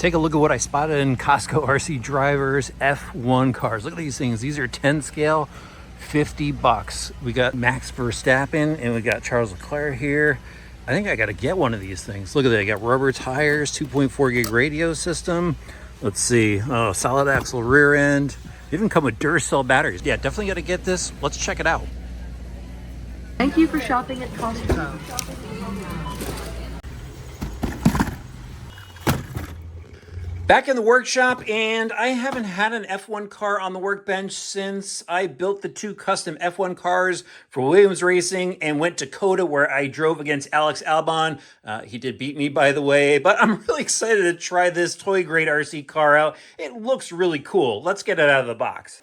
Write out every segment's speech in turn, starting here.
Take a look at what I spotted in Costco RC Drivers F1 cars. Look at these things. These are 10 scale, 50 bucks. We got Max Verstapen and we got Charles LeClerc here. I think I got to get one of these things. Look at that. I got rubber tires, 2.4 gig radio system. Let's see. Oh, solid axle rear end. They even come with Duracell batteries. Yeah, definitely got to get this. Let's check it out. Thank you for shopping at Costco. Back in the workshop, and I haven't had an F1 car on the workbench since I built the two custom F1 cars for Williams Racing and went to COTA where I drove against Alex Albon. He did beat me, by the way, but I'm really excited to try this toy grade RC car out. It looks really cool. Let's get it out of the box.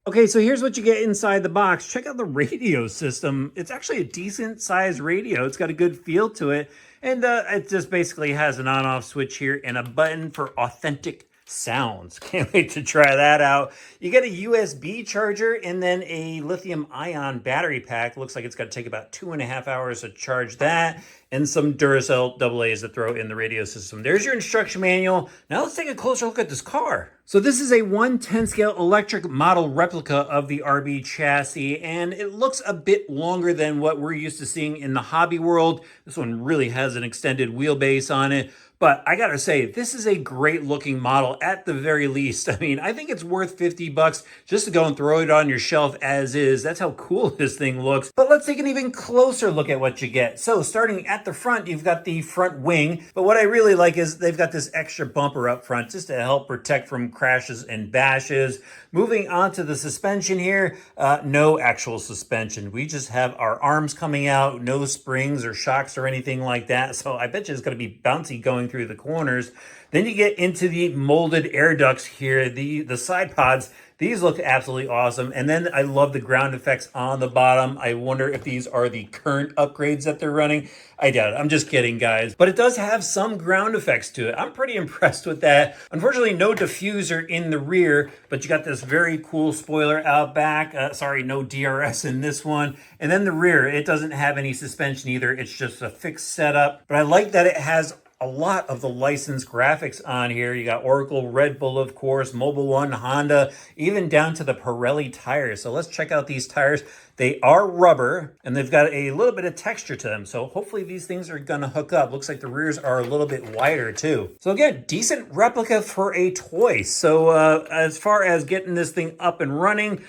Okay, so here's what you get inside the box. Check out the radio system. It's actually a decent sized radio. It's got a good feel to it. And it just basically has an on-off switch here and a button for authentic sounds. Can't wait to try that out. You get a USB charger and then a lithium ion battery pack. Looks like it's got to take about 2.5 hours to charge that, and some Duracell AA's to throw in the radio system. There's your instruction manual. Now let's take a closer look at this car. So this is a 1/10 scale electric model replica of the RB chassis, and it looks a bit longer than what we're used to seeing in the hobby world. This one really has an extended wheelbase on it. But I gotta say, this is a great looking model at the very least. I mean, I think it's worth 50 bucks just to go and throw it on your shelf as is. That's how cool this thing looks. But let's take an even closer look at what you get. So starting at the front, you've got the front wing. But what I really like is they've got this extra bumper up front just to help protect from crashes and bashes. Moving on to the suspension here, no actual suspension. We just have our arms coming out, no springs or shocks or anything like that. So I bet you it's gonna be bouncy going through the corners. Then you get into the molded air ducts here, the side pods. These look absolutely awesome. And then I love the ground effects on the bottom. I wonder if these are the current upgrades that they're running. I doubt it. I'm just kidding, guys. But it does have some ground effects to it. I'm pretty impressed with that. Unfortunately, no diffuser in the rear, but you got this very cool spoiler out back. Sorry, no DRS in this one. And then the rear, it doesn't have any suspension either. It's just a fixed setup. But I like that it has a lot of the licensed graphics on here. You got Oracle, Red Bull, of course, Mobil 1, Honda, even down to the Pirelli tires. So let's check out these tires. They are rubber and they've got a little bit of texture to them. So hopefully these things are gonna hook up. Looks like the rears are a little bit wider too. So again, decent replica for a toy. So as far as getting this thing up and running,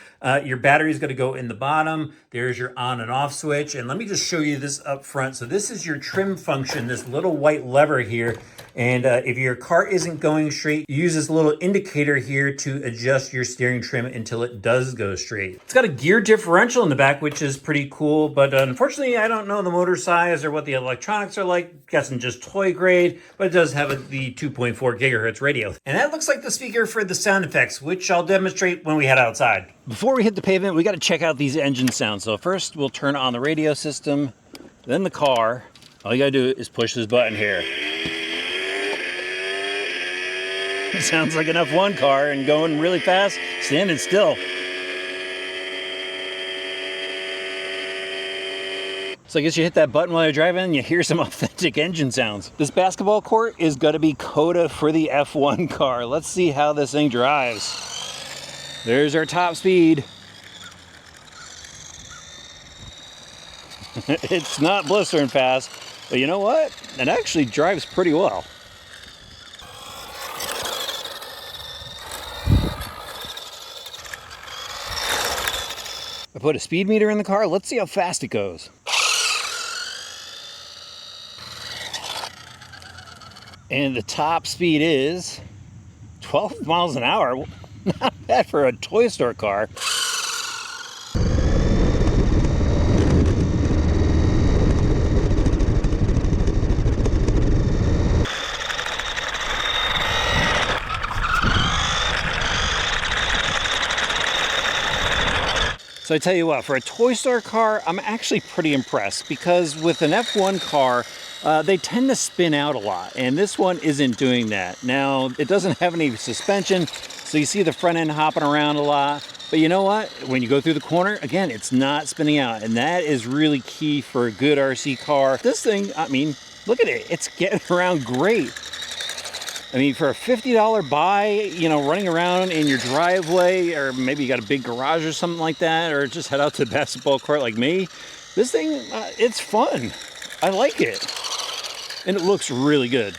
your battery's gonna go in the bottom. There's your on and off switch. And let me just show you this up front. So this is your trim function, this little white lever here. And if your car isn't going straight, you use this little indicator here to adjust your steering trim until it does go straight. It's got a gear differential in the back, which is pretty cool. But unfortunately, I don't know the motor size or what the electronics are like. Guessing just toy grade, but it does have the 2.4 gigahertz radio. And that looks like the speaker for the sound effects, which I'll demonstrate when we head outside. Before we hit the pavement, we got to check out these engine sounds. So first, we'll turn on the radio system, then the car. All you got to do is push this button here. It sounds like an F1 car and going really fast, standing still. So I guess you hit that button while you're driving and you hear some authentic engine sounds. This basketball court is going to be COTA for the F1 car. Let's see how this thing drives. There's our top speed. It's not blistering fast, but you know what? It actually drives pretty well. I put a speed meter in the car. Let's see how fast it goes. And the top speed is 12 miles an hour. Not bad for a toy store car. So I tell you what, for a toy store car, I'm actually pretty impressed because with an F1 car, they tend to spin out a lot, and this one isn't doing that. Now, it doesn't have any suspension, So you see the front end hopping around a lot. But you know what? When you go through the corner, again, it's not spinning out. And that is really key for a good RC car. This thing, I mean, look at it. It's getting around great. I mean, for a $50 buy, you know, running around in your driveway, or maybe you got a big garage or something like that, or just head out to the basketball court like me, this thing, it's fun. I like it. And it looks really good.